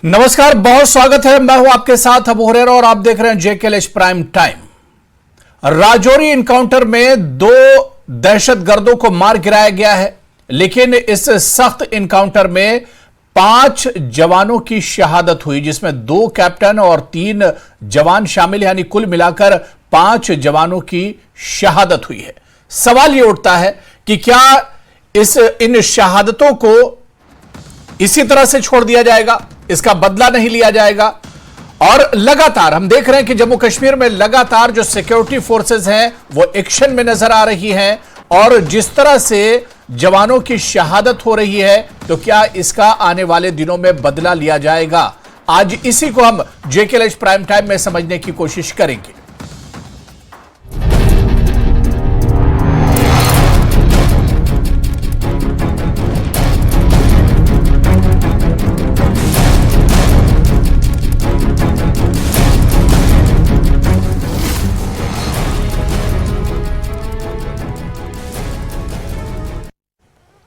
नमस्कार, बहुत स्वागत है। मैं हूं आपके साथ अबू हुरैरा और आप देख रहे हैं JKLH prime time. Rajouri encounter में 2 दहशतगर्दों को मार गिराया गया है, लेकिन इस सख्त इनकाउंटर में 5 जवानों की शहादत हुई, जिसमें 2 कैप्टन और 3 जवान शामिल, यानी कुल मिलाकर 5 जवानों की शहादत हुई है। सवाल यह उठता है कि क्या इन शहादतों को इसी तरह से छोड़ दिया जाएगा, इसका बदला नहीं लिया जाएगा? और लगातार हम देख रहे हैं कि जम्मू कश्मीर में लगातार जो सिक्योरिटी फोर्सेस हैं वो एक्शन में नजर आ रही हैं, और जिस तरह से जवानों की शहादत हो रही है, तो क्या इसका आने वाले दिनों में बदला लिया जाएगा? आज इसी को हम जेकेएलएच प्राइम टाइम में समझने की कोशिश करेंगे।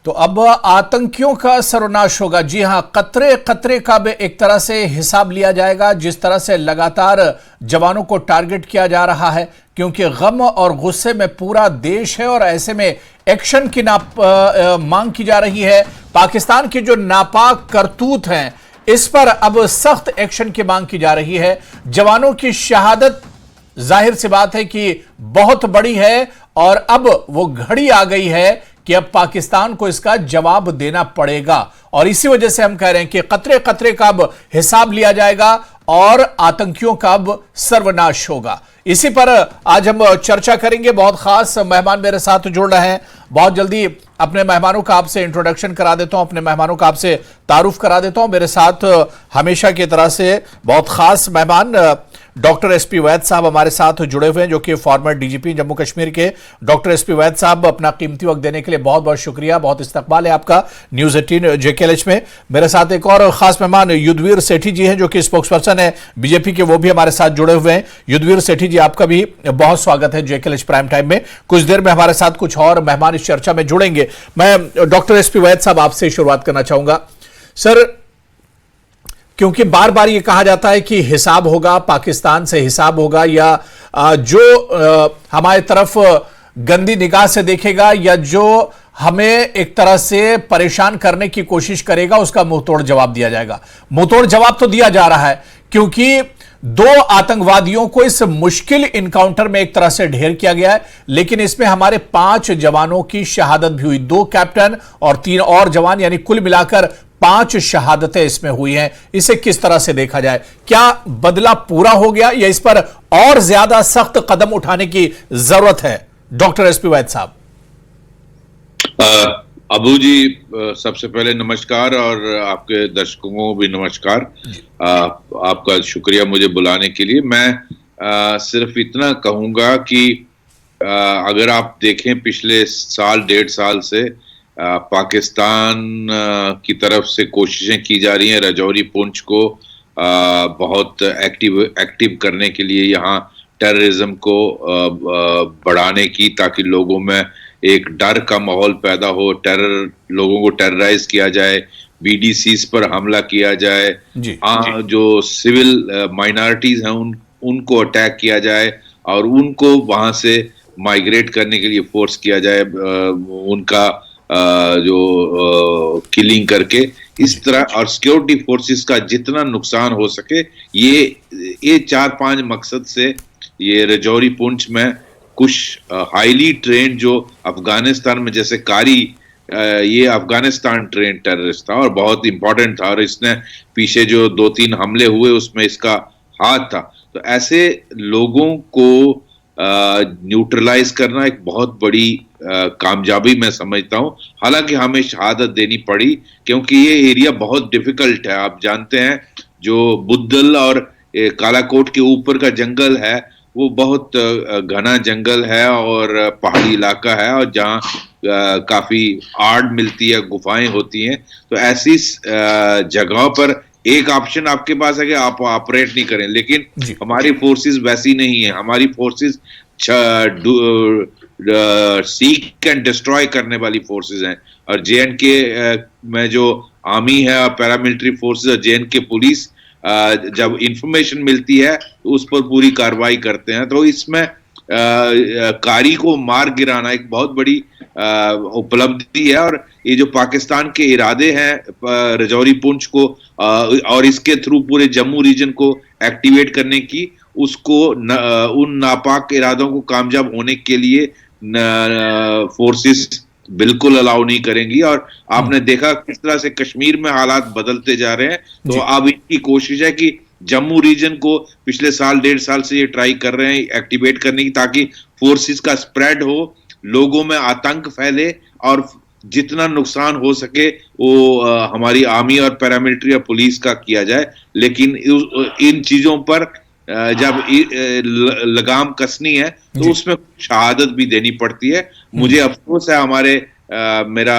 तो अब आतंकियों का सर्वनाश होगा। जी हां, कतरे कतरे का भी एक तरह से हिसाब लिया जाएगा। जिस तरह से लगातार जवानों को टारगेट किया जा रहा है, क्योंकि गम और गुस्से में पूरा देश है, और ऐसे में एक्शन की मांग की जा रही है। पाकिस्तान की जो नापाक करतूत हैं, इस पर अब सख्त एक्शन की मांग की जा रही है। जवानों की शहादत जाहिर सी बात है कि बहुत बड़ी है, और अब वो घड़ी आ गई है कि अब पाकिस्तान को इसका जवाब देना पड़ेगा। और इसी वजह से हम कह रहे हैं कि कतरे कतरे का अब हिसाब लिया जाएगा और आतंकियों का अब सर्वनाश होगा। इसी पर आज हम चर्चा करेंगे। बहुत खास मेहमान मेरे साथ जुड़ रहे हैं। बहुत जल्दी अपने मेहमानों का आपसे इंट्रोडक्शन करा देता हूं, अपने मेहमानों का आपसे तारुफ करा देता हूं। मेरे साथ हमेशा की तरह से बहुत खास मेहमान डॉक्टर एसपी वैद साहब हमारे साथ जुड़े हुए हैं, जो कि फॉर्मर डीजीपी जम्मू कश्मीर के। डॉक्टर एसपी वैद साहब, अपना कीमती वक्त देने के लिए बहुत बहुत शुक्रिया। बहुत इस्तकबाल है आपका न्यूज 18 जेकेएलएच में। मेरे साथ एक और खास मेहमान युद्धवीर सेठी जी हैं, जो कि स्पोक्सपर्सन है बीजेपी के, वो भी हमारे साथ जुड़े हुए हैं। युद्धवीर सेठी जी, आपका भी बहुत स्वागत है जेकेएलएच प्राइम टाइम में। कुछ देर में हमारे साथ कुछ और मेहमान इस चर्चा में जुड़ेंगे। मैं डॉक्टर एसपी वैद साहब आपसे शुरुआत करना चाहूंगा। सर, क्योंकि बार बार ये कहा जाता है कि हिसाब होगा, पाकिस्तान से हिसाब होगा, या जो हमारे तरफ गंदी निगाह से देखेगा, या जो हमें एक तरह से परेशान करने की कोशिश करेगा, उसका मुंहतोड़ जवाब दिया जाएगा। मुंहतोड़ जवाब तो दिया जा रहा है, क्योंकि 2 आतंकवादियों को इस मुश्किल इनकाउंटर में एक तरह से ढेर किया गया है, लेकिन इसमें हमारे 5 जवानों की शहादत भी हुई। 2 कैप्टन और 3 और जवान, यानी कुल मिलाकर 5 शहादतें इसमें हुई हैं। इसे किस तरह से देखा जाए? क्या बदला पूरा हो गया, या इस पर और ज्यादा सख्त कदम उठाने की जरूरत है? डॉक्टर एसपी वैद साहब। अबू जी, सबसे पहले नमस्कार, और आपके दर्शकों को भी नमस्कार। आपका शुक्रिया मुझे बुलाने के लिए। मैं सिर्फ इतना कहूंगा कि अगर आप देखें पिछले साल 1.5 साल से पाकिस्तान की तरफ से कोशिशें की जा रही हैं राजौरी पुंछ को बहुत एक्टिव करने के लिए, यहाँ टेररिज्म को बढ़ाने की, ताकि लोगों में एक डर का माहौल पैदा हो, लोगों को टेरराइज किया जाए, बीडीसीज पर हमला किया जाए, जो सिविल माइनॉरिटीज हैं उनको अटैक किया जाए, और उनको वहां से माइग्रेट करने के लिए फोर्स किया जाए, उनका जो किलिंग करके, इस तरह, और सिक्योरिटी फोर्सेस का जितना नुकसान हो सके, ये 4-5 मकसद से ये राजौरी पुंछ में कुछ हाईली ट्रेंड, जो अफगानिस्तान में जैसे कारी, ये अफगानिस्तान ट्रेंड टेररिस्ट था और बहुत इंपॉर्टेंट था, और इसने पीछे जो 2-3 हमले हुए उसमें इसका हाथ था। तो ऐसे लोगों को न्यूट्रलाइज करना एक बहुत बड़ी कामयाबी मैं समझता हूं। हालांकि हमें शहादत देनी पड़ी, क्योंकि ये एरिया बहुत डिफिकल्ट है। आप जानते हैं, जो बुद्धल और कालाकोट के ऊपर का जंगल है, वो बहुत घना जंगल है और पहाड़ी इलाका है, और जहाँ काफी आड़ मिलती है, गुफाएं होती हैं। तो ऐसी जगहों पर एक ऑप्शन आपके पास है कि आप ऑपरेट नहीं करें, लेकिन हमारी फोर्सेस वैसी नहीं है। हमारी फोर्सेस सीक एंड डिस्ट्रॉय करने वाली फोर्सेस हैं, और JNK में जो आर्मी है और पैरामिलिट्री फोर्सेस और JNK पुलिस जब इंफॉर्मेशन मिलती है तो उस पर पूरी कार्रवाई करते हैं। तो इसमें कारी को मार गिराना एक बहुत बड़ी उपलब्धि है। और ये जो पाकिस्तान के इरादे हैं रजौरी पुंछ को और इसके थ्रू पूरे जम्मू रीजन को एक्टिवेट करने की, उसको उन नापाक इरादों को कामयाब होने के लिए फोर्सेस बिल्कुल अलाउ नहीं करेंगी। और आपने देखा किस तरह से कश्मीर में हालात बदलते जा रहे हैं। तो अब इनकी कोशिश है कि जम्मू रीजन को पिछले साल 1.5 साल से ये ट्राई कर रहे हैं एक्टिवेट करने की, ताकि फोर्सेस का स्प्रेड हो, लोगों में आतंक फैले और जितना नुकसान हो सके वो हमारी आर्मी और पैरामिलिट्री और पुलिस का किया जाए। लेकिन इन चीजों पर जब लगाम कसनी है तो उसमें शहादत भी देनी पड़ती है। मुझे अफसोस है मेरा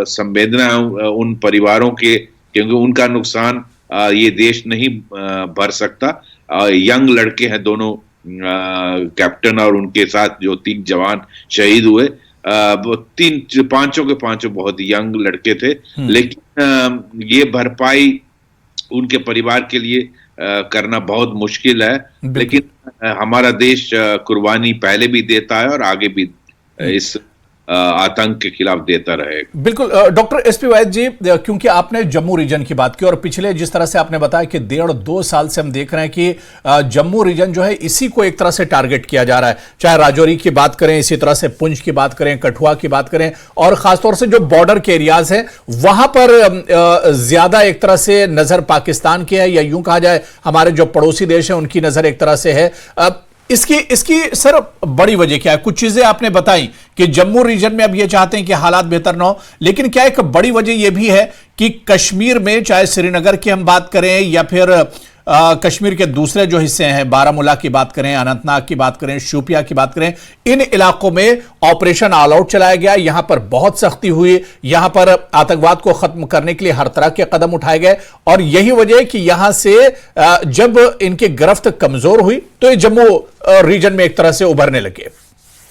संवेदना है उन परिवारों के, क्योंकि उनका नुकसान ये देश नहीं भर सकता। यंग लड़के हैं दोनों, कैप्टन और उनके साथ जो 3 जवान शहीद हुए, पांचों के पांचों बहुत यंग लड़के थे। लेकिन ये भरपाई उनके परिवार के लिए करना बहुत मुश्किल है। लेकिन हमारा देश कुर्बानी पहले भी देता है और आगे भी इस आतंक के खिलाफ देता रहेगा। बिल्कुल डॉक्टर SP वैद जी, क्योंकि आपने जम्मू रीजन की बात की और पिछले जिस तरह से आपने बताया कि 1.5-2 साल से हम देख रहे हैं कि जम्मू रीजन जो है इसी को एक तरह से टारगेट किया जा रहा है, चाहे राजौरी की बात करें, इसी तरह से पुंछ की बात करें, कठुआ की बात करें, और खासतौर से जो बॉर्डर के एरियाज हैं वहां पर ज्यादा एक तरह से नजर पाकिस्तान की है, या यूं कहा जाए हमारे जो पड़ोसी देश है उनकी नजर एक तरह से है। इसकी सर बड़ी वजह क्या है? कुछ चीजें आपने बताई कि जम्मू रीजन में अब ये चाहते हैं कि हालात बेहतर ना हो, लेकिन क्या एक बड़ी वजह यह भी है कि कश्मीर में, चाहे श्रीनगर की हम बात करें या फिर कश्मीर के दूसरे जो हिस्से हैं, बारामूला की बात करें, अनंतनाग की बात करें, शोपियां की बात करें, इन इलाकों में ऑपरेशन ऑल आउट चलाया गया, यहां पर बहुत सख्ती हुई, यहां पर आतंकवाद को खत्म करने के लिए हर तरह के कदम उठाए गए। और यही वजह है कि यहां से जब इनकी गिरफ्त कमजोर हुई तो ये जम्मू रीजन में एक तरह से उभरने लगे।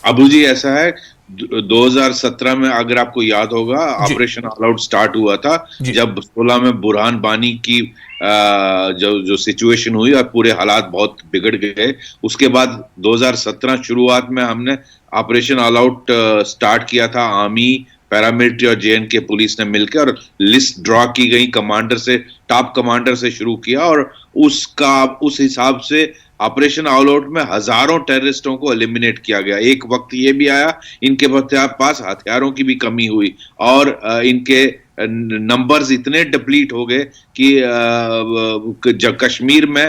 अबू जी, ऐसा है 2017 में अगर आपको याद होगा ऑपरेशन ऑल आउट स्टार्ट हुआ था, जब 16 में बुरहान बानी की जो सिचुएशन हुई और पूरे हालात बहुत बिगड़ गए। उसके बाद 2017 शुरुआत में हमने ऑपरेशन ऑल आउट स्टार्ट किया था, आर्मी, पैरामिलिट्री और JNK पुलिस ने मिलकर, और लिस्ट ड्रॉ की गई कमांडर से, टॉप कमांडर से शुरू किया। और उस हिसाब से ऑपरेशन ऑल आउट में हजारों टेररिस्टों को एलिमिनेट किया गया। एक वक्त ये भी आया इनके पास हथियारों की भी कमी हुई और इनके नंबर्स इतने डिप्लीट हो गए कि जब कश्मीर में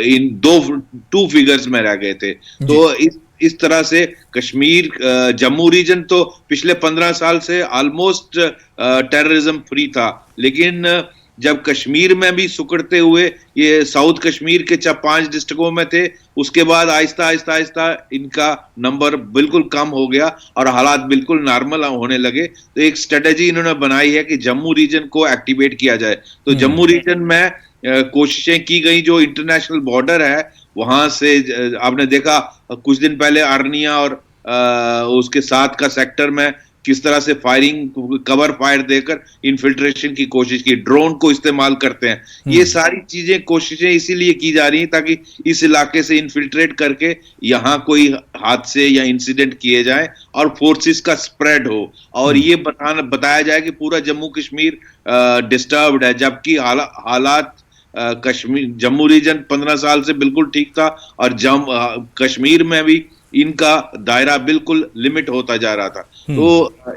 इन 2 फिगर्स में रह गए थे। तो इस तरह से कश्मीर, जम्मू रीजन तो पिछले 15 साल से ऑलमोस्ट टेररिज्म फ्री था, लेकिन जब कश्मीर में भी सुकड़ते हुए ये साउथ कश्मीर के 5 डिस्ट्रिक्टों में थे, उसके बाद आहिस्ता आहिस्ता इनका नंबर बिल्कुल कम हो गया और हालात बिल्कुल नॉर्मल होने लगे। तो एक स्ट्रेटेजी इन्होंने बनाई है कि जम्मू रीजन को एक्टिवेट किया जाए। तो जम्मू रीजन में कोशिशें की गई, जो इंटरनेशनल बॉर्डर है वहां से आपने देखा कुछ दिन पहले आर्निया और उसके साथ का सेक्टर में किस तरह से फायरिंग, कवर फायर देकर इन्फिल्ट्रेशन की कोशिश की, ड्रोन को इस्तेमाल करते हैं। ये सारी चीजें, कोशिशें इसीलिए की जा रही हैं ताकि इस इलाके से इन्फिल्ट्रेट करके यहाँ कोई हादसे या इंसिडेंट किए जाए और फोर्सेस का स्प्रेड हो, और ये बताया जाए कि पूरा जम्मू कश्मीर डिस्टर्ब्ड है, जबकि हालात कश्मीर, जम्मू रीजन 15 साल से बिल्कुल ठीक था और कश्मीर में भी इनका दायरा बिल्कुल लिमिट होता जा रहा था। तो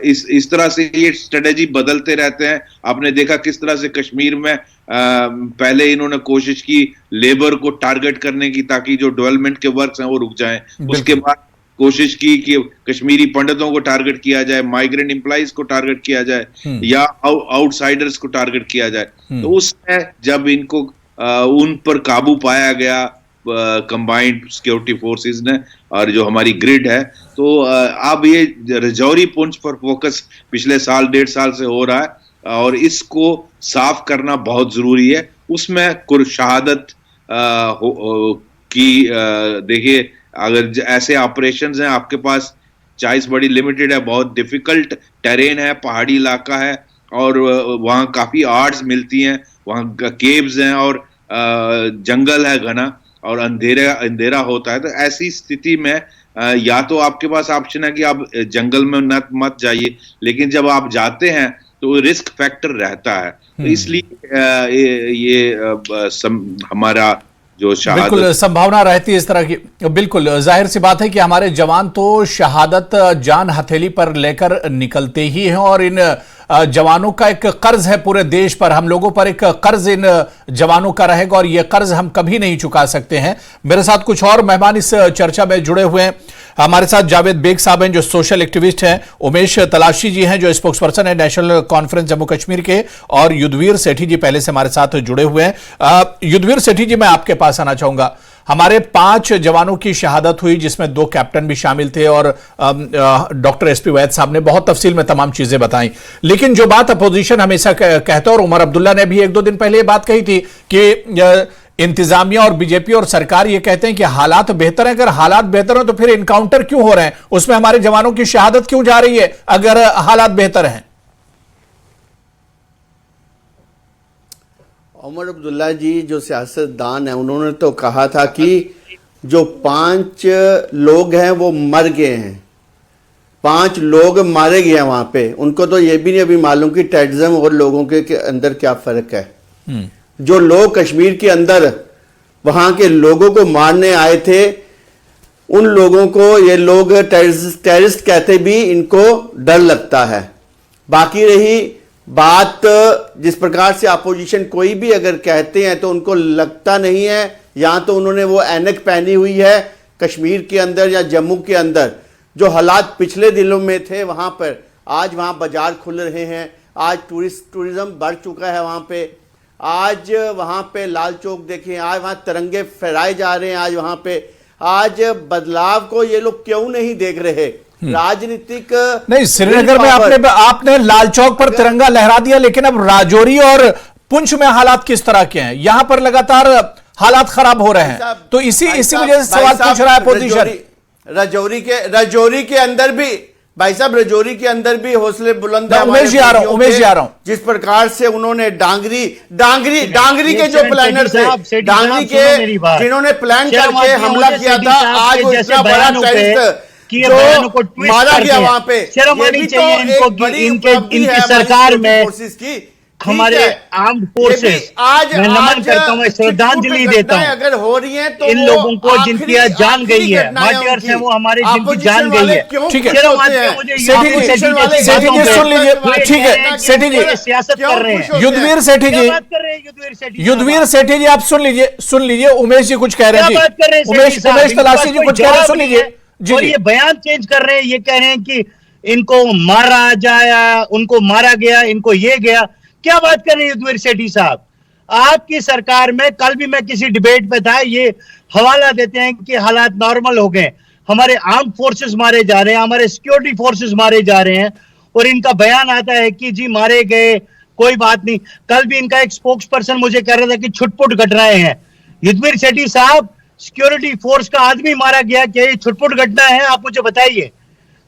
इस तरह से ये स्ट्रेटेजी बदलते रहते हैं। आपने देखा किस तरह से कश्मीर में पहले इन्होंने कोशिश की लेबर को टारगेट करने की ताकि जो डेवलपमेंट के वर्क्स हैं वो रुक जाएं। उसके बाद कोशिश की कि कश्मीरी पंडितों को टारगेट किया जाए, माइग्रेंट एम्प्लॉइज को टारगेट किया जाए या आउटसाइडर्स को टारगेट किया जाए। तो उसमें जब इनको उन पर काबू पाया गया कंबाइंड सिक्योरिटी फोर्सेस ने और जो हमारी ग्रिड है, तो अब ये रजौरी पुंछ पर फोकस पिछले साल 1.5 साल से हो रहा है और इसको साफ करना बहुत जरूरी है। उसमें शहादत की देखिए, अगर ऐसे ऑपरेशंस हैं आपके पास, चॉइस बड़ी लिमिटेड है, बहुत डिफिकल्ट टेरेन है, पहाड़ी इलाका है और वहाँ काफी आर्ट्स मिलती हैं, वहाँ केव्स हैं और जंगल है घना और अंधेरा होता है। तो ऐसी स्थिति में या तो आपके पास ऑप्शन है कि आप जंगल में मत जाइए, लेकिन जब आप जाते हैं तो रिस्क फैक्टर रहता है। तो इसलिए हमारा जो बिल्कुल संभावना रहती है इस तरह की। बिल्कुल जाहिर सी बात है कि हमारे जवान तो शहादत जान हथेली पर लेकर निकलते ही हैं, और इन जवानों का एक कर्ज है पूरे देश पर, हम लोगों पर एक कर्ज इन जवानों का रहेगा और यह कर्ज हम कभी नहीं चुका सकते हैं। मेरे साथ कुछ और मेहमान इस चर्चा में जुड़े हुए हैं। हमारे साथ जावेद बेग साहब हैं जो सोशल एक्टिविस्ट हैं, उमेश तलाशी जी हैं जो स्पोक्स पर्सन है नेशनल कॉन्फ्रेंस जम्मू कश्मीर के, और युद्धवीर सेठी जी पहले से हमारे साथ जुड़े हुए हैं। युद्धवीर सेठी जी, मैं आपके पास आना चाहूंगा। हमारे 5 जवानों की शहादत हुई जिसमें 2 कैप्टन भी शामिल थे, और डॉक्टर एसपी वैद साहब ने बहुत तफसील में तमाम चीजें बताई। लेकिन जो बात अपोजिशन हमेशा कहता है, और उमर अब्दुल्ला ने भी 1-2 दिन पहले ये बात कही थी कि इंतजामिया और बीजेपी और सरकार ये कहते हैं कि हालात बेहतर हैं। अगर हालात बेहतर हो तो फिर इनकाउंटर क्यों हो रहे हैं, उसमें हमारे जवानों की शहादत क्यों जा रही है अगर हालात बेहतर हैं? उमर अब्दुल्ला जी जो सियासतदान है, उन्होंने तो कहा था कि जो 5 लोग हैं वो मर गए हैं, 5 लोग मारे गए हैं वहां पे। उनको तो ये भी नहीं अभी मालूम कि टेररिज्म और लोगों के अंदर क्या फर्क है। जो लोग कश्मीर के अंदर वहां के लोगों को मारने आए थे, उन लोगों को ये लोग टेररिस्ट कहते भी इनको डर लगता है। बाकी रही बात, जिस प्रकार से अपोजिशन कोई भी अगर कहते हैं तो उनको लगता नहीं है, या तो उन्होंने वो ऐनक पहनी हुई है कश्मीर के अंदर या जम्मू के अंदर। जो हालात पिछले दिनों में थे वहां पर, आज वहां बाजार खुल रहे हैं, आज टूरिज्म बढ़ चुका है वहां पे। आज वहां पे लाल चौक देखें, आज वहां तिरंगे फहराए जा रहे हैं। आज वहां पे आज बदलाव को ये लोग क्यों नहीं देख रहे? राजनीतिक नहीं, श्रीनगर में आपने लाल चौक पर तिरंगा लहरा दिया, लेकिन अब राजौरी और पुंछ में हालात किस तरह के हैं? यहां पर लगातार हालात खराब हो रहे हैं, तो इसी वजह से सवाल पूछ रहा है अपोजिशन। राजौरी के अंदर भी भाई साहब, राजौरी के अंदर भी हौसले बुलंद है। उमेश जी आ रहा हूं। जिस प्रकार से उन्होंने डांगरी के जो प्लानर थे, डांगरी के जिन्होंने प्लान करके हमला किया था, आज वो इतना बड़ा टेररिस्ट जो मारा गया वहां पे, शर्मानी चाहिए इनको कि इनकी सरकार में हमारे आर्म्ड फोर्सेस, आज मैं नमन करता हूँ, श्रद्धांजलि देता हूँ अगर हो रही है तो इन लोगों को जिनकी जान गई है, मार्टियर्स हैं वो हमारे जिनकी जान गई है। ठीक है, सेठी जी सुन लीजिए। ठीक है सेठी जी, सियासत कर रहे हैं। युद्धवीर सेठी जी, युद्धवीर सेठी जी आप सुन लीजिए। उमेश जी कुछ कह रहे हैं, उमेश तलाशी जी कुछ कह रहे हैं, सुन लीजिए। और ये बयान चेंज कर रहे हैं, ये कह रहे हैं कि इनको मारा जाया, उनको मारा गया, इनको ये गया। क्या बात कर रहे हैं युद्धवीर सेठी साहब? आपकी सरकार में कल भी मैं किसी डिबेट पे था, ये हवाला देते हैं कि हालात नॉर्मल हो गए, हमारे आर्म फोर्सेस मारे जा रहे हैं, हमारे सिक्योरिटी फोर्सेस मारे जा रहे हैं, और इनका बयान आता है कि जी मारे गए, कोई बात नहीं। कल भी इनका एक स्पोक्स पर्सन मुझे कह रहा था कि छुटपुट घटनाएं हैं। युद्धवीर सेठी साहब, सिक्योरिटी फोर्स का आदमी मारा गया, क्या ये छुटपुट घटना है? आप मुझे बताइए।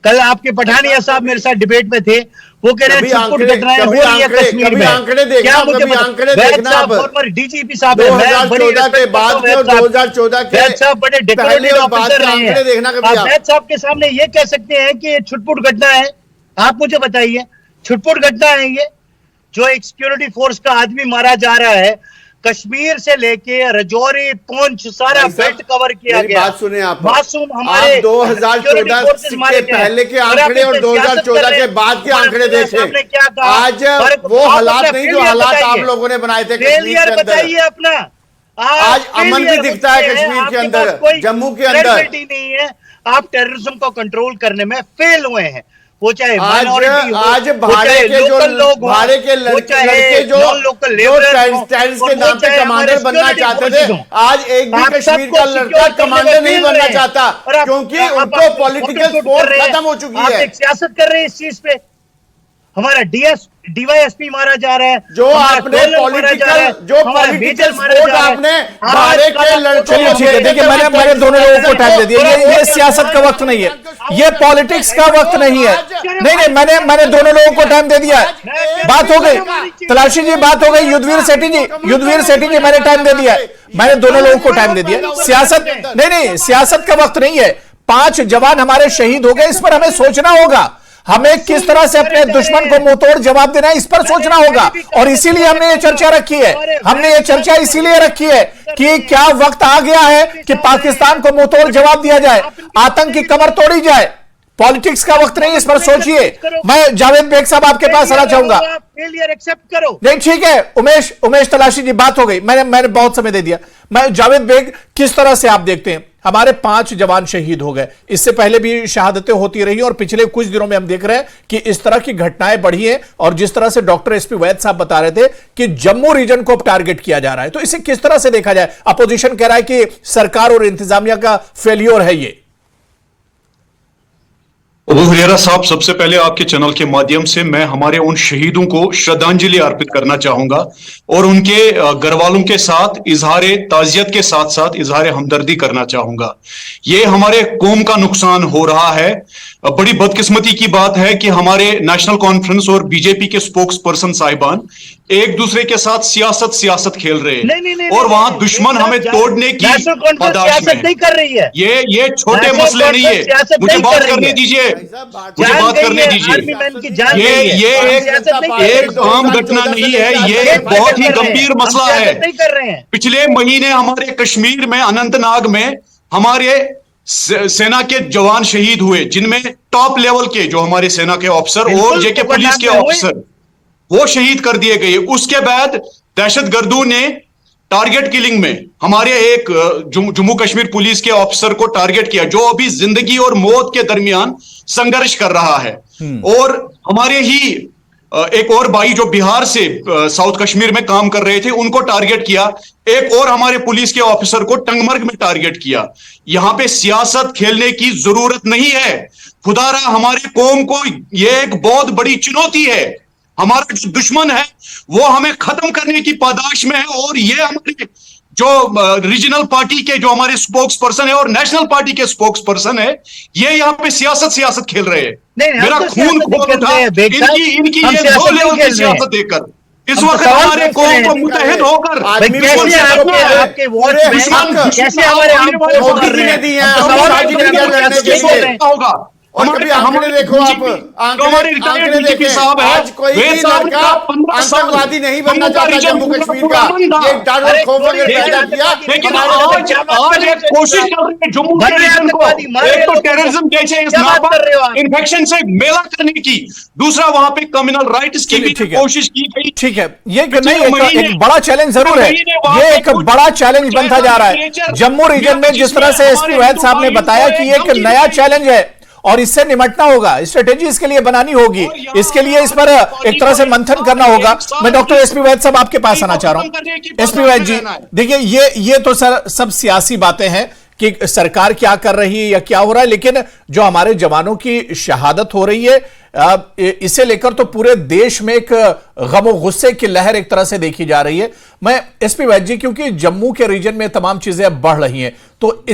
कल आपके पठानिया साहब मेरे साथ डिबेट में थे, वो कह रहे हैं छुटपुट घटनाएं हो रही है कश्मीर में। क्या मुझे फॉर्मर डीजीपी साहब 2014 के बाद में 2014 के साहब बड़े डेकोरेटिव ऑफिसर रहे हैं, आप वैद साहब के सामने ये कह सकते हैं कि छुटपुट घटना है? आप मुझे बताइए, छुटपुट घटना है ये जो एक सिक्योरिटी फोर्स का आदमी मारा जा रहा है? कश्मीर से लेके राजौरी, पुंछ सारा बेल्ट कवर किया गया। बात सुने आप, मासूम हमारे 2014 के पहले के आंकड़े और 2014 के बाद के आंकड़े देखे, आज वो हालात नहीं जो हालात आप लोगों ने बनाए थे कश्मीर के अंदर। बताइए अपना, आज अमन भी दिखता है कश्मीर के अंदर, जम्मू के अंदर नहीं है। आप टेररिज्म को कंट्रोल करने में फेल हुए हैं, वो चाहे आज भाड़े के लड़के जो टेररिस्ट के नाम पे कमांडर बनना चाहते थे, आज एक भी कश्मीर का लड़का कमांडर नहीं बनना चाहता, क्योंकि उनको पॉलिटिकल सपोर्ट खत्म हो चुकी है। सियासत कर रहे हैं इस चीज पे, हमारा डीवाईएसपी मारा जा रहा है, जो आपने पॉलिटिकल वोट आपने भारे के लड़के। चलिए ठीक है, देखिए मैंने दोनों लोगों को टाइम दे दिया। ये सियासत का वक्त नहीं है, ये पॉलिटिक्स का वक्त नहीं है। नहीं, मैंने दोनों लोगों को टाइम दे दिया है। बात हो गई तलाशी जी, बात हो गई। युद्धवीर सेठी जी मैंने टाइम दे दिया है। मैंने दोनों लोगों को टाइम दे दिया। सियासत नहीं, सियासत का वक्त नहीं है। 5 जवान हमारे शहीद हो गए, इस पर हमें सोचना होगा। हमें किस तरह से अपने दुश्मन को मुंहतोड़ जवाब देना है, इस पर सोचना होगा। और इसीलिए हमने ये चर्चा रखी है। हमने ये चर्चा इसीलिए रखी है कि क्या वक्त आ गया है कि पाकिस्तान को मुंहतोड़ जवाब दिया जाए, आतंक की कमर तोड़ी जाए। पॉलिटिक्स का वक्त नहीं, इस पर सोचिए। मैं जावेद बेग साहब आपके पास आना चाहूंगा। एक्सेप्ट करो। नहीं ठीक है, उमेश तलाशी जी, बात हो गई। मैंने बहुत समय दे दिया। मैं जावेद बेग, किस तरह से आप देखते हैं? हमारे 5 जवान शहीद हो गए, इससे पहले भी शहादतें होती रही और पिछले कुछ दिनों में हम देख रहे हैं कि इस तरह की घटनाएं बढ़ी हैं। और जिस तरह से डॉक्टर एसपी वैद साहब बता रहे थे कि जम्मू रीजन को टारगेट किया जा रहा है, तो इसे किस तरह से देखा जाए? अपोजिशन कह रहा है कि सरकार और इंतजामिया का फेल्योर है ये। अबू हुरैरा साहब, सबसे पहले आपके चैनल के माध्यम से मैं हमारे उन शहीदों को श्रद्धांजलि अर्पित करना चाहूंगा और उनके घर वालों के साथ इजहार ताजियत के साथ साथ इजहार हमदर्दी करना चाहूंगा। ये हमारे कौम का नुकसान हो रहा है। बड़ी बदकिस्मती की बात है कि हमारे नेशनल कॉन्फ्रेंस और बीजेपी के स्पोक्स पर्सन साहिबान एक दूसरे के साथ सियासत खेल रहे हैं और वहां दुश्मन हमें तोड़ने की सियासत नहीं कर रही है। ये छोटे मसले नहीं है, मुझे बात करने दीजिए, मुझे बात करने दीजिए। ये एक आम घटना नहीं है, ये बहुत ही गंभीर मसला है। पिछले महीने हमारे कश्मीर में अनंतनाग में हमारे सेना के जवान शहीद हुए, जिनमें टॉप लेवल के जो हमारे सेना के ऑफिसर और जेके पुलिस के ऑफिसर वो शहीद कर दिए गए। उसके बाद दहशतगर्दों ने टारगेट किलिंग में हमारे एक जम्मू कश्मीर पुलिस के ऑफिसर को टारगेट किया, जो अभी जिंदगी और मौत के दरमियान संघर्ष कर रहा है। और हमारे ही एक और भाई जो बिहार से साउथ कश्मीर में काम कर रहे थे, उनको टारगेट किया। एक और हमारे पुलिस के ऑफिसर को टंगमर्ग में टारगेट किया। यहां पे सियासत खेलने की जरूरत नहीं है। खुदारा हमारे कौम को यह एक बहुत बड़ी चुनौती है। हमारा जो दुश्मन है वो हमें खत्म करने की पादाश में है और ये हमारे जो रीजनल पार्टी के जो हमारे स्पोक्स पर्सन है और नेशनल पार्टी के स्पोक्स पर्सन है, ये यहाँ पे सियासत खेल रहे हैं। मेरा खून खोल उठा इनकी ये 2 लेवल की सियासत देखकर। इस वक्त हमारे कौम को मुतहद होकर आपके वोट कैसे हमारे होगा। हमारे देखो आप आंकड़े देखें, आज कोई भी लड़का आतंकवादी नहीं बनना चाहता जम्मू कश्मीर का। ये डर और खौफ अगर पैदा किया, लेकिन आज एक कोशिश कर रहे हैं जम्मू को एक तो टेररिज्म जैसे इस इन्फेक्शन से मेला करने की, दूसरा वहां पे कम्युनल राइट्स की भी कोशिश की गई। ठीक है, ये नहीं एक बड़ा चैलेंज जरूर है, ये एक बड़ा चैलेंज बनता जा रहा है जम्मू रीजन में। जिस तरह से एसपी वैद साहब ने बताया कि ये एक नया चैलेंज है और इससे निपटना होगा, स्ट्रेटेजी इसके लिए बनानी होगी, इसके लिए इस पर एक तरह से मंथन करना होगा। मैं डॉक्टर एसपी वैद साहब आपके पास आना चाह रहा हूं। एसपी वैद जी, देखिए ये तो सर सब सियासी बातें हैं कि सरकार क्या कर रही है या क्या हो रहा है, लेकिन जो हमारे जवानों की शहादत हो रही है इसे लेकर तो पूरे देश में एक गम गुस्से की लहर एक तरह से देखी जा रही है। मैं एसपी वैद जी, क्योंकि जम्मू के रीजन में तमाम चीजें अब बढ़ रही हैं, तो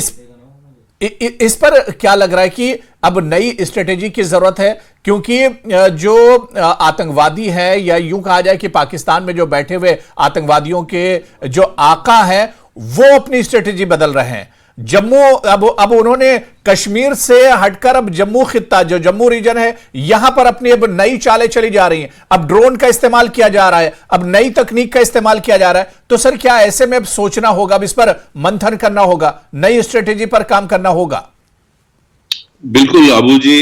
इस पर क्या लग रहा है कि अब नई स्ट्रेटेजी की जरूरत है? क्योंकि जो आतंकवादी है, या यूं कहा जाए कि पाकिस्तान में जो बैठे हुए आतंकवादियों के जो आका हैं वो अपनी स्ट्रेटेजी बदल रहे हैं। जम्मू अब उन्होंने कश्मीर से हटकर अब जम्मू खित्ता जो जम्मू रीजन है यहां पर अपनी अब नई चालें चली जा रही हैं। अब ड्रोन का इस्तेमाल किया जा रहा है, अब नई तकनीक का इस्तेमाल किया जा रहा है। तो सर क्या ऐसे में अब सोचना होगा, अब इस पर मंथन करना होगा, नई स्ट्रेटेजी पर काम करना होगा? बिल्कुल अबू जी,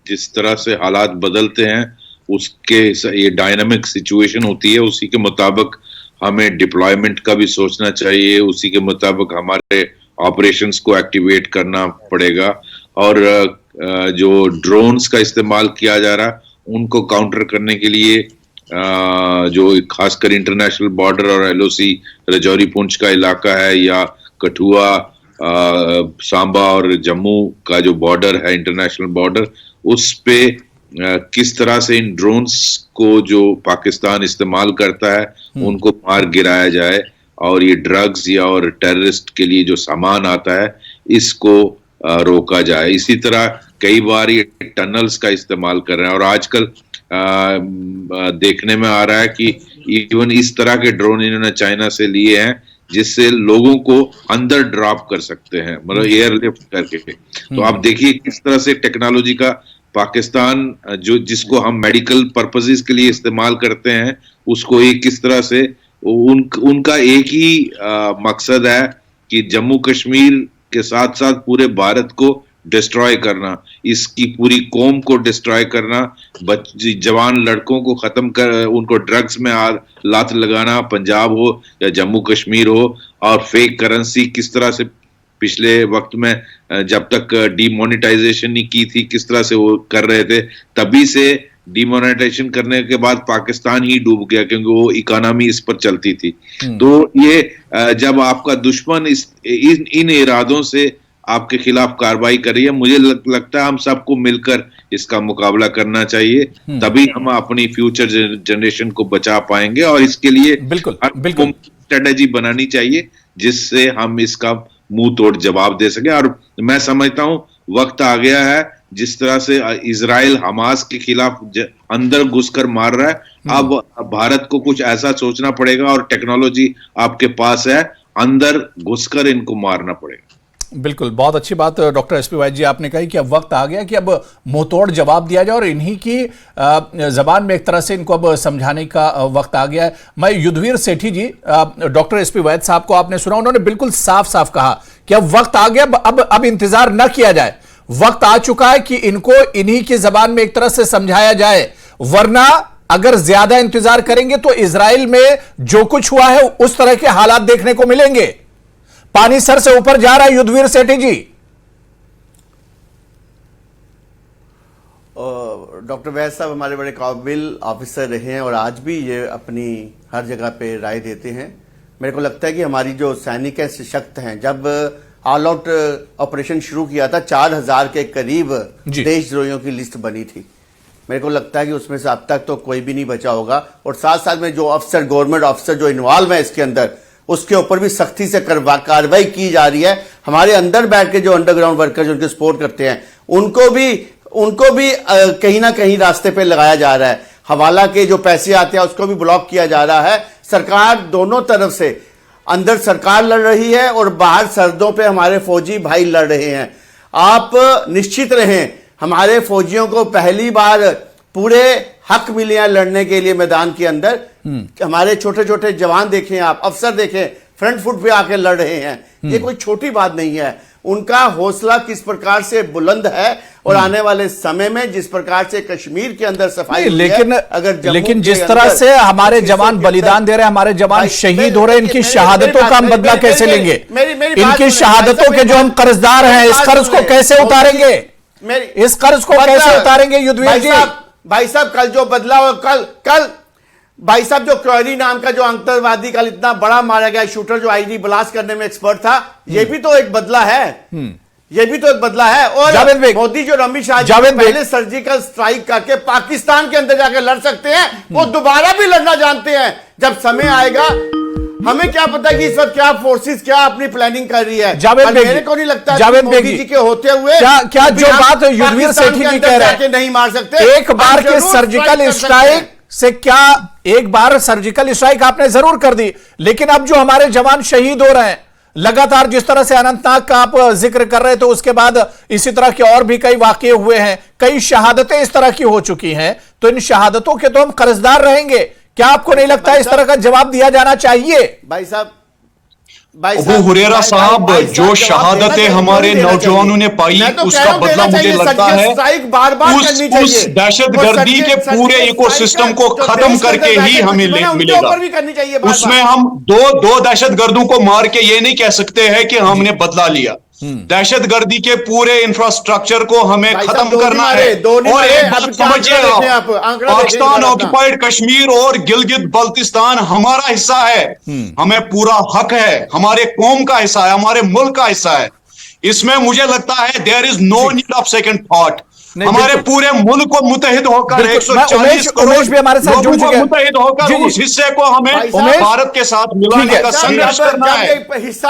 जिस तरह से हालात बदलते हैं उसके ये डायनामिक सिचुएशन होती है, उसी के मुताबिक हमें डिप्लॉयमेंट का भी सोचना चाहिए, उसी के मुताबिक हमारे ऑपरेशंस को एक्टिवेट करना पड़ेगा। और जो ड्रोन्स का इस्तेमाल किया जा रहा है उनको काउंटर करने के लिए जो खासकर इंटरनेशनल बॉर्डर और एलओसी राजौरी पुंछ का इलाका है, या कठुआ सांबा और जम्मू का जो बॉर्डर है इंटरनेशनल बॉर्डर, उस पे किस तरह से इन ड्रोन्स को जो पाकिस्तान इस्तेमाल करता है उनको मार गिराया जाए, और ये ड्रग्स या और टेररिस्ट के लिए जो सामान आता है इसको रोका जाए। इसी तरह कई बार ये टनल्स का इस्तेमाल कर रहे हैं, और आजकल देखने में आ रहा है कि इवन इस तरह के ड्रोन इन्होंने चाइना से लिए हैं जिससे लोगों को अंदर ड्रॉप कर सकते हैं, मतलब एयरलिफ्ट करके। तो आप देखिए किस तरह से टेक्नोलॉजी का पाकिस्तान जिसको हम मेडिकल पर्पसेस के लिए इस्तेमाल करते हैं उसको किस तरह से उनका एक ही मकसद है कि जम्मू कश्मीर के साथ साथ पूरे भारत को डिस्ट्रॉय करना, इसकी पूरी कौम को डिस्ट्रॉय करना, जवान लड़कों को खत्म कर उनको ड्रग्स में लात लगाना, पंजाब हो या जम्मू कश्मीर हो। और फेक करेंसी किस तरह से पिछले वक्त में जब तक डीमोनेटाइजेशन नहीं की थी किस तरह से वो कर रहे थे, तभी से डीमोनेटाइजेशन करने के बाद पाकिस्तान ही डूब गया क्योंकि वो इकोनॉमी इस पर चलती थी। तो ये जब आपका दुश्मन इन इरादों से आपके खिलाफ कार्रवाई कर रही है, मुझे लगता है हम सबको मिलकर इसका मुकाबला करना चाहिए, तभी हम अपनी फ्यूचर जनरेशन को बचा पाएंगे। और इसके लिए बिल्कुल स्ट्रेटेजी बनानी चाहिए जिससे हम इसका मुंह तोड़ जवाब दे सके। और मैं समझता हूं वक्त आ गया है, जिस तरह से इजराइल हमास के खिलाफ अंदर घुसकर मार रहा है, अब भारत को कुछ ऐसा सोचना पड़ेगा, और टेक्नोलॉजी आपके पास है, अंदर घुसकर इनको मारना पड़ेगा। बिल्कुल, बहुत अच्छी बात डॉक्टर एसपी वैद्य जी आपने कही कि अब वक्त आ गया कि अब मुंहतोड़ जवाब दिया जाए, और इन्हीं की जबान में एक तरह से इनको अब समझाने का वक्त आ गया है। मैं युद्धवीर सेठी जी, डॉक्टर एसपी वैद्य साहब को आपने सुना, उन्होंने बिल्कुल साफ साफ कहा कि अब वक्त आ गया, अब इंतजार न किया जाए, वक्त आ चुका है कि इनको इन्हीं की जबान में एक तरह से समझाया जाए, वरना अगर ज्यादा इंतजार करेंगे तो इजराइल में जो कुछ हुआ है उस तरह के हालात देखने को मिलेंगे। पानी सर से ऊपर जा रहा है युद्धवीर सेठी जी। डॉक्टर वैद्य साहब हमारे बड़े काबिल ऑफिसर रहे हैं और आज भी ये अपनी हर जगह पे राय देते हैं। मेरे को लगता है कि हमारी जो सैनिक हैं सशक्त हैं। जब ऑल आउट ऑपरेशन शुरू किया था 4000 के करीब देशद्रोहियों की लिस्ट बनी थी। मेरे को लगता है कि उसमें से अब तक तो कोई भी नहीं बचा होगा, और साथ साथ में जो अफसर गवर्नमेंट अफसर जो इन्वॉल्व है इसके अंदर, उसके ऊपर भी सख्ती से कार्रवाई की जा रही है। हमारे अंदर बैठ के जो अंडरग्राउंड वर्कर जो उनके सपोर्ट करते हैं उनको भी कहीं ना कहीं रास्ते पे लगाया जा रहा है। हवाला के जो पैसे आते हैं उसको भी ब्लॉक किया जा रहा है। सरकार दोनों तरफ से, अंदर सरकार लड़ रही है और बाहर सरहदों पे हमारे फौजी भाई लड़ रहे हैं। आप निश्चित रहें, हमारे फौजियों को पहली बार पूरे हक मिले हैं लड़ने के लिए मैदान के अंदर। हमारे छोटे छोटे जवान देखें, आप अफसर देखें, फ्रंट फुट पे आके लड़ रहे हैं। ये कोई छोटी बात नहीं है। उनका हौसला किस प्रकार से बुलंद है, और आने वाले समय में जिस प्रकार से कश्मीर के अंदर सफाई, लेकिन जिस तरह से हमारे जवान बलिदान दे रहे हैं, हमारे जवान शहीद हो रहे हैं, इनकी शहादतों का हम बदला कैसे लेंगे? इनकी शहादतों के जो हम कर्जदार हैं, इस कर्ज को कैसे उतारेंगे? इस कर्ज को कैसे उतारेंगे युद्धवीर जी? भाई साहब कल जो बदला, और कल भाई साहब जो क्वेरी नाम का जो आतंकवादी कल इतना बड़ा मारा गया शूटर, जो आईडी ब्लास्ट करने में एक्सपर्ट था, ये भी तो एक बदला है। ये भी तो एक बदला है। और मोदी जो अमित शाह जी पहले सर्जिकल स्ट्राइक करके पाकिस्तान के अंदर जाकर लड़ सकते हैं, वो दोबारा भी लड़ना जानते हैं। जब समय आएगा, हमें क्या पता कि इस वक्त क्या फोर्सेस क्या अपनी प्लानिंग कर रही है। मेरे को नहीं लगता जावेद मोदी जी के होते हुए क्या जो बात युद्धवीर सेठी जी कह रहे हैं, नहीं मार सकते। एक बार के सर्जिकल स्ट्राइक से क्या, एक बार सर्जिकल स्ट्राइक आपने जरूर कर दी, लेकिन अब जो हमारे जवान शहीद हो रहे हैं लगातार, जिस तरह से अनंतनाग का आप जिक्र कर रहे थे, उसके बाद इसी तरह के और भी कई वाकये हुए हैं, कई शहादतें इस तरह की हो चुकी हैं, तो इन शहादतों के तो हम कर्जदार रहेंगे। क्या आपको नहीं लगता इस तरह का जवाब दिया जाना चाहिए? भाई साहब अबू हुरैरा साहब, जो शहादतें हमारे नौजवानों ने पाई, उसका बदला मुझे लगता है उस दहशतगर्दी के पूरे इकोसिस्टम को खत्म करके ही हमें मिलेगा। उसमें हम दो दहशतगर्दों को मार के ये नहीं कह सकते हैं कि हमने बदला लिया। दहशतगर्दी के पूरे इंफ्रास्ट्रक्चर को हमें खत्म करना है। और एक बात समझिए, पाकिस्तान ऑक्युपाइड कश्मीर और गिलगित बल्तिस्तान हमारा हिस्सा है, हमें पूरा हक है, हमारे कौम का हिस्सा है, हमारे मुल्क का हिस्सा है। इसमें मुझे लगता है there is no need of second thought. हमारे पूरे मुल्क को मुतहिद होकर 140 उमेश भी हमारे साथ जुड़ चुके हैं, मुतहिद होकर उस हिस्से को हमें भारत के साथ मिलाने का संघर्ष करना है।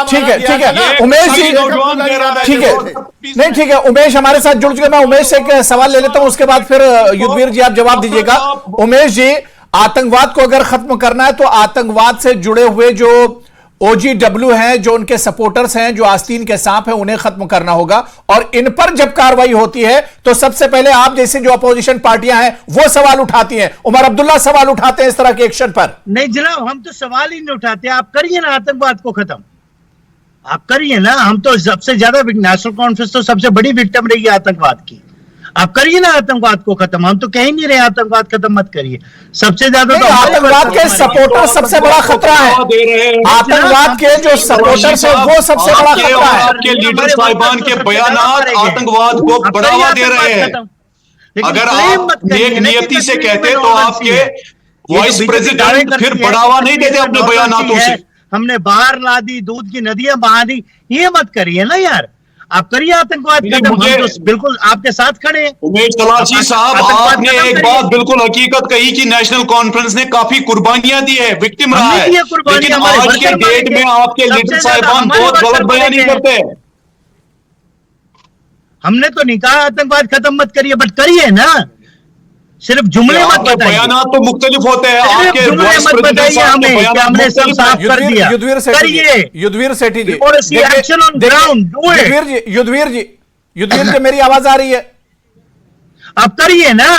ठीक है उमेश जी, ठीक है, नहीं ठीक है, उमेश हमारे साथ जुड़ चुके हैं। मैं उमेश से एक सवाल ले लेता हूं, उसके बाद फिर युद्धवीर जी आप जवाब दीजिएगा। उमेश जी, आतंकवाद को अगर खत्म करना है तो आतंकवाद से जुड़े हुए जो OGW हैं, जो उनके सपोर्टर्स हैं, जो आस्तीन के सांप हैं, उन्हें खत्म करना होगा। और इन पर जब कार्रवाई होती है तो सबसे पहले आप जैसे जो अपोजिशन पार्टियां हैं वो सवाल उठाती हैं। उमर अब्दुल्ला सवाल उठाते हैं इस तरह के एक्शन पर। नहीं जनाब, हम तो सवाल ही नहीं उठाते। आप करिए ना आतंकवाद को खत्म, आप करिए ना। हम तो सबसे ज्यादा, नेशनल कॉन्फ्रेंस तो सबसे बड़ी विक्टिम रही है आतंकवाद की। आप करिए ना आतंकवाद को खत्म। हम तो कह ही नहीं रहे आतंकवाद खत्म मत करिए। सबसे ज्यादा तो आतंकवाद के सपोर्टर सबसे बड़ा खतरा है। आतंकवाद के जो सपोर्टर्स हैं वो सबसे बड़ा खतरा है। आपके लीडर साहिबान के बयानात आतंकवाद को बढ़ावा दे रहे हैं। अगर आप नेक नियति से कहते तो आपके वाइस प्रेसिडेंट फिर बढ़ावा नहीं देते अपने बयानातों से। हमने बाहर ला दी, दूध की नदियां बहा दी, ये मत करिए ना यार। आप करिए आतंकवाद खत्म, हम तो बिल्कुल आपके साथ खड़े हैं। उमेश तलाशी साहब, आपने एक बात बिल्कुल हकीकत कही कि नेशनल कॉन्फ्रेंस ने काफी कुर्बानियां दी है, विक्टिम रहा है, लेकिन आज के डेट में आपके लीडर साहिबान बहुत गलत बयानी करते हैं। हमने तो नहीं कहा आतंकवाद खत्म मत करिए, बट करिए ना। सिर्फ जुमले मत बताइए। बयानात तो मुख्तलिफ होते हैं। आपके जुमले मत बताइए हमें कि हमने सब साफ कर दिया। युद्धवीर सेठी जी, एक्शन ऑन ग्राउंड, युद्धवीर जी मेरी आवाज आ रही है? आप करिए ना,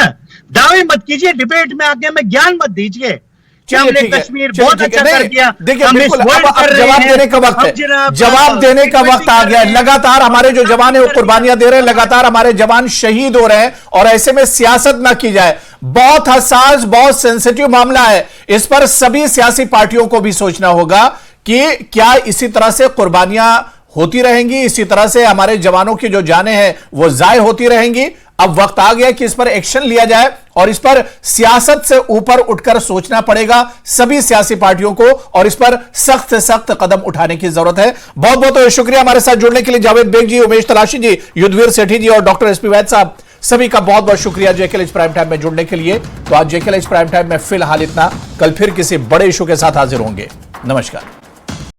दावे मत कीजिए, डिबेट में आके हमें ज्ञान मत दीजिए। हमने कश्मीर बहुत अच्छा कर दिया। देखिए बिल्कुल, अब जवाब देने का वक्त है, जवाब देने का वक्त आ गया। लगातार हमारे जो जवान है वो कुर्बानियां दे रहे हैं, लगातार हमारे जवान शहीद हो रहे हैं, और ऐसे में सियासत ना की जाए। बहुत हसास, बहुत सेंसिटिव मामला है। इस पर सभी सियासी पार्टियों को भी सोचना होगा कि क्या इसी तरह से कुर्बानियां होती रहेंगी, इसी तरह से हमारे जवानों की जो जानें हैं वो जाय होती रहेंगी। अब वक्त आ गया कि इस पर एक्शन लिया जाए, और इस पर सियासत से ऊपर उठकर सोचना पड़ेगा सभी सियासी पार्टियों को, और इस पर सख्त से सख्त कदम उठाने की जरूरत है। बहुत बहुत शुक्रिया हमारे साथ जुड़ने के लिए जावेद बेग जी, उमेश तलाशी जी, युद्धवीर सेठी जी और डॉक्टर SP वैद साहब, सभी का बहुत बहुत शुक्रिया JKLH प्राइम टाइम में जुड़ने के लिए। तो आज JKLH प्राइम टाइम में फिलहाल इतना, कल फिर किसी बड़े इशू के साथ हाजिर होंगे। नमस्कार।